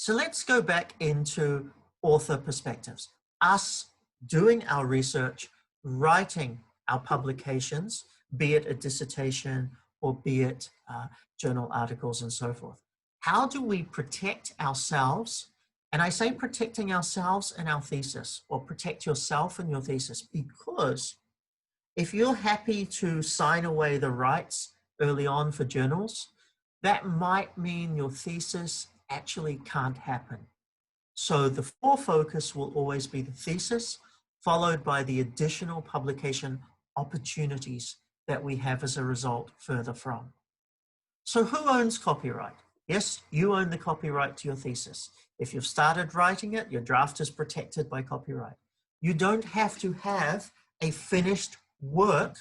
So let's go back into author perspectives. Us doing our research, writing our publications, be it a dissertation or be it journal articles and so forth. How do we protect ourselves? And I say protecting ourselves and our thesis, or protect yourself and your thesis, because if you're happy to sign away the rights early on for journals, that might mean your thesis actually can't happen. So the core focus will always be the thesis, followed by the additional publication opportunities that we have as a result further from. So who owns copyright? Yes, you own the copyright to your thesis. If you've started writing it, your draft is protected by copyright. You don't have to have a finished work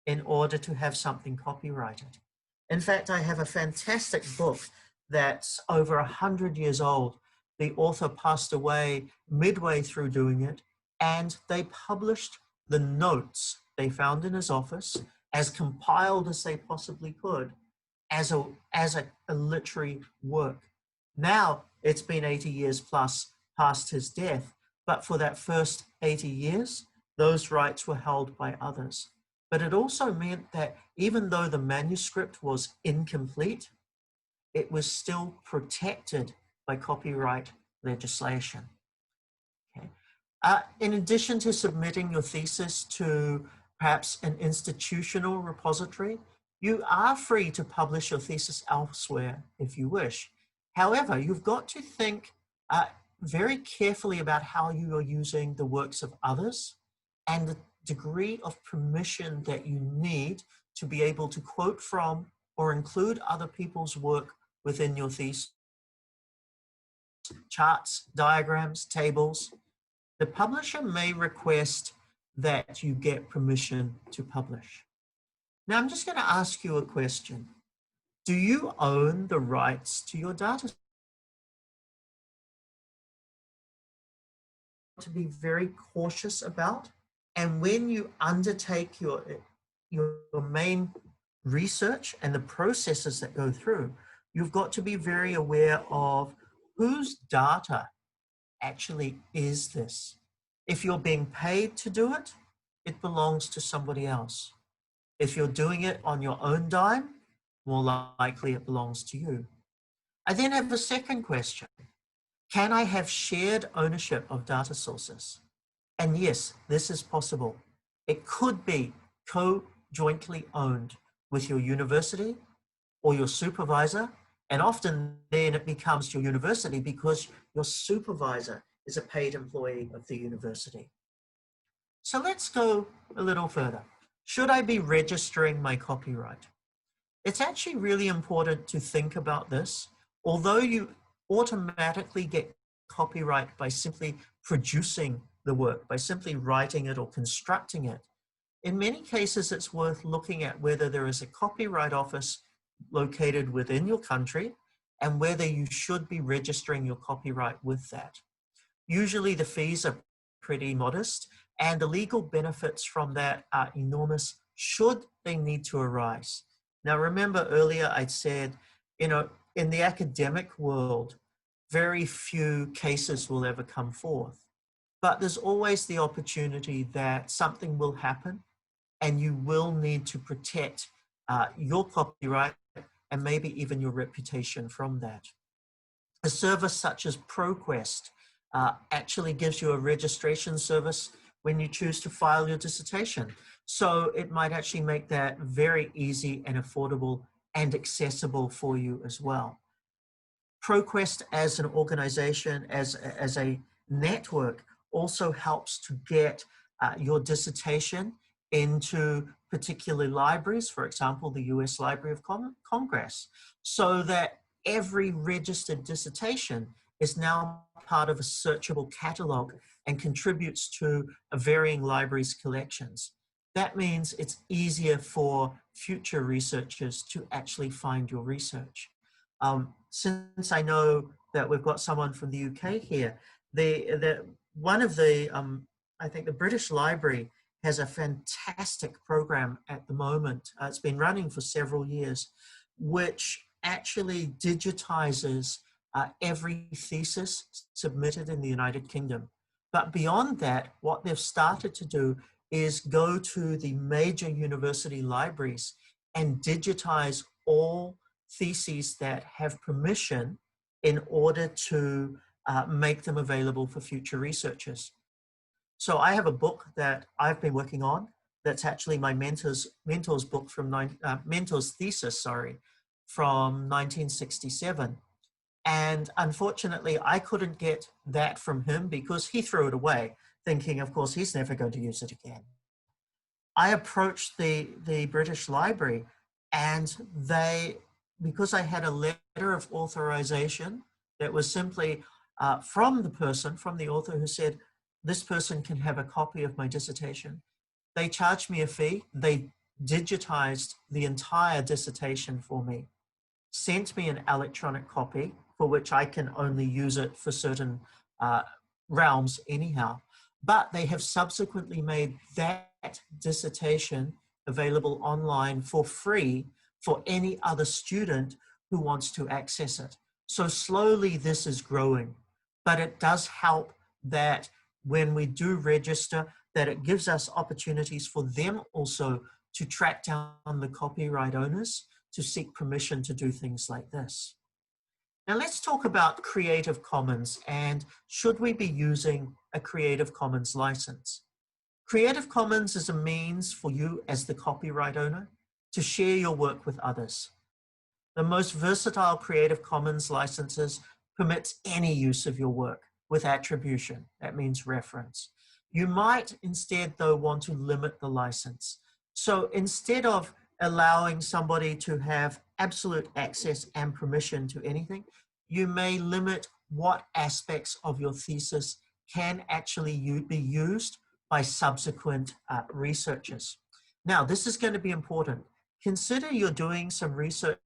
in order to have something copyrighted. In fact, I have a fantastic book that's over 100 years old. The author passed away midway through doing it, and they published the notes they found in his office, as compiled as they possibly could, as a literary work. Now, it's been 80 years plus past his death, but for that first 80 years, those rights were held by others. But it also meant that even though the manuscript was incomplete, it was still protected by copyright legislation. Okay. In addition to submitting your thesis to perhaps an institutional repository, you are free to publish your thesis elsewhere if you wish. However, you've got to think very carefully about how you are using the works of others and the degree of permission that you need to be able to quote from or include other people's work within your thesis. Charts, diagrams, tables. The publisher may request that you get permission to publish. Now, I'm just going to ask you a question. Do you own the rights to your data? To be very cautious about, and when you undertake your main research and the processes that go through, you've got to be very aware of whose data actually is this. If you're being paid to do it, it belongs to somebody else. If you're doing it on your own dime, more likely it belongs to you. I then have a second question. Can I have shared ownership of data sources? And yes, this is possible. It could be co-jointly owned with your university or your supervisor, and often then it becomes your university because your supervisor is a paid employee of the university. So let's go a little further. Should I be registering my copyright? It's actually really important to think about this. Although you automatically get copyright by simply producing the work, by simply writing it or constructing it, in many cases it's worth looking at whether there is a copyright office located within your country and whether you should be registering your copyright with that. Usually the fees are pretty modest and the legal benefits from that are enormous should they need to arise. Now remember earlier I said, in the academic world, very few cases will ever come forth. But there's always the opportunity that something will happen and you will need to protect your copyright and maybe even your reputation from that. A service such as ProQuest actually gives you a registration service when you choose to file your dissertation. So it might actually make that very easy and affordable and accessible for you as well. ProQuest as an organization, as a network, also helps to get your dissertation into particular libraries, for example, the US Library of Congress, so that every registered dissertation is now part of a searchable catalog and contributes to a varying library's collections. That means it's easier for future researchers to actually find your research. Since I know that we've got someone from the UK here, I think the British Library has a fantastic program at the moment. It's been running for several years, which actually digitizes every thesis submitted in the United Kingdom. But beyond that, what they've started to do is go to the major university libraries and digitize all theses that have permission in order to make them available for future researchers. So I have a book that I've been working on that's actually my mentor's book from mentor's thesis, sorry, from 1967. And unfortunately, I couldn't get that from him because he threw it away, thinking, of course, he's never going to use it again. I approached the British Library, and because I had a letter of authorization that was simply from the author who said, this person can have a copy of my dissertation. They charged me a fee. They digitized the entire dissertation for me, sent me an electronic copy for which I can only use it for certain realms anyhow. But they have subsequently made that dissertation available online for free for any other student who wants to access it. So slowly this is growing, but it does help that when we do register, that it gives us opportunities for them also to track down the copyright owners to seek permission to do things like this. Now let's talk about Creative Commons and should we be using a Creative Commons license? Creative Commons is a means for you as the copyright owner to share your work with others. The most versatile Creative Commons licenses permits any use of your work with attribution. That means reference. You might instead though want to limit the license. So instead of allowing somebody to have absolute access and permission to anything, you may limit what aspects of your thesis can actually be used by subsequent researchers. Now, this is going to be important. Consider you're doing some research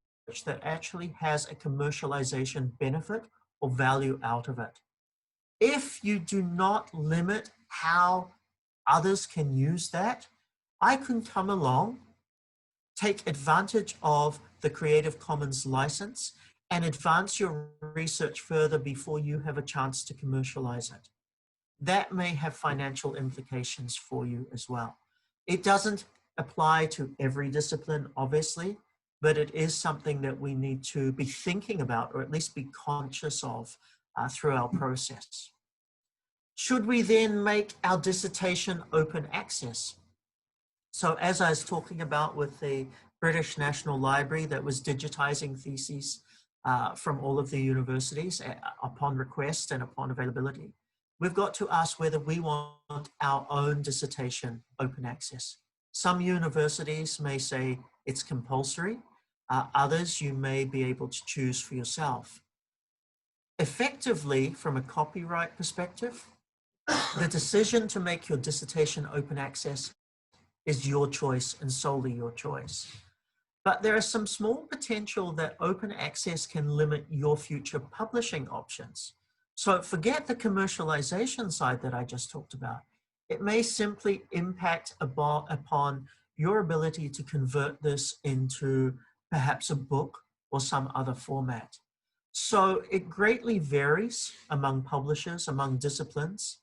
that actually has a commercialization benefit or value out of it. If you do not limit how others can use that, I can come along, take advantage of the Creative Commons license and advance your research further before you have a chance to commercialize it. That may have financial implications for you as well. It doesn't apply to every discipline, obviously, but it is something that we need to be thinking about or at least be conscious of through our process. Should we then make our dissertation open access? So as I was talking about with the British National Library that was digitizing theses from all of the universities upon request and upon availability, we've got to ask whether we want our own dissertation open access. Some universities may say it's compulsory. Others you may be able to choose for yourself. Effectively, from a copyright perspective, the decision to make your dissertation open access is your choice and solely your choice. But there is some small potential that open access can limit your future publishing options. So forget the commercialization side that I just talked about. It may simply impact upon your ability to convert this into perhaps a book or some other format. So it greatly varies among publishers, among disciplines.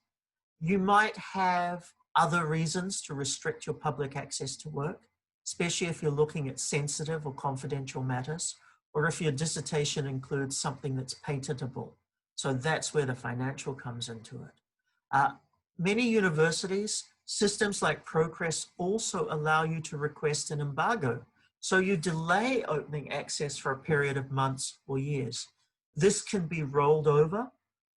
You might have other reasons to restrict your public access to work, especially if you're looking at sensitive or confidential matters, or if your dissertation includes something that's patentable. So that's where the financial comes into it. Many universities, systems like Procrest also allow you to request an embargo. So you delay opening access for a period of months or years. This can be rolled over,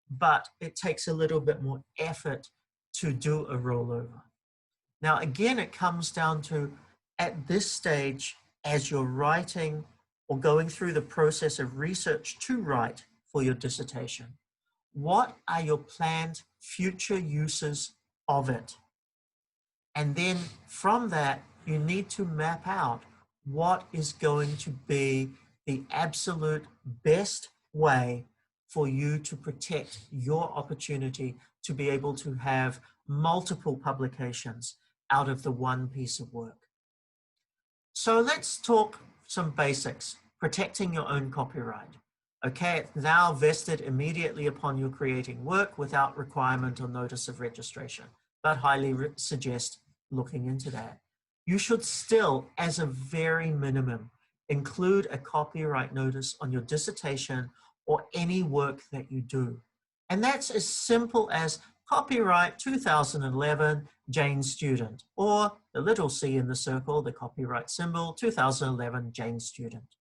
but it takes a little bit more effort to do a rollover. Now, again, it comes down to, at this stage, as you're writing or going through the process of research to write for your dissertation, what are your planned future uses of it? And then from that, you need to map out what is going to be the absolute best way for you to protect your opportunity to be able to have multiple publications out of the one piece of work. So let's talk some basics, protecting your own copyright. Okay, it's now vested immediately upon your creating work without requirement or notice of registration, but highly suggest looking into that. You should still, as a very minimum, include a copyright notice on your dissertation or any work that you do. And that's as simple as copyright 2011 Jane Student, or the little c in the circle, the copyright symbol, 2011 Jane Student.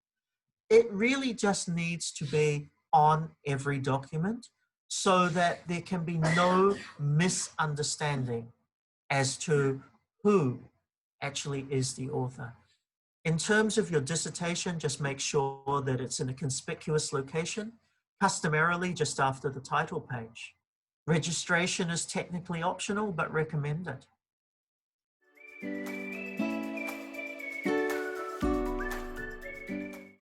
It really just needs to be on every document so that there can be no misunderstanding as to who actually is the author. In terms of your dissertation, just make sure that it's in a conspicuous location, customarily just after the title page. Registration is technically optional, but recommended.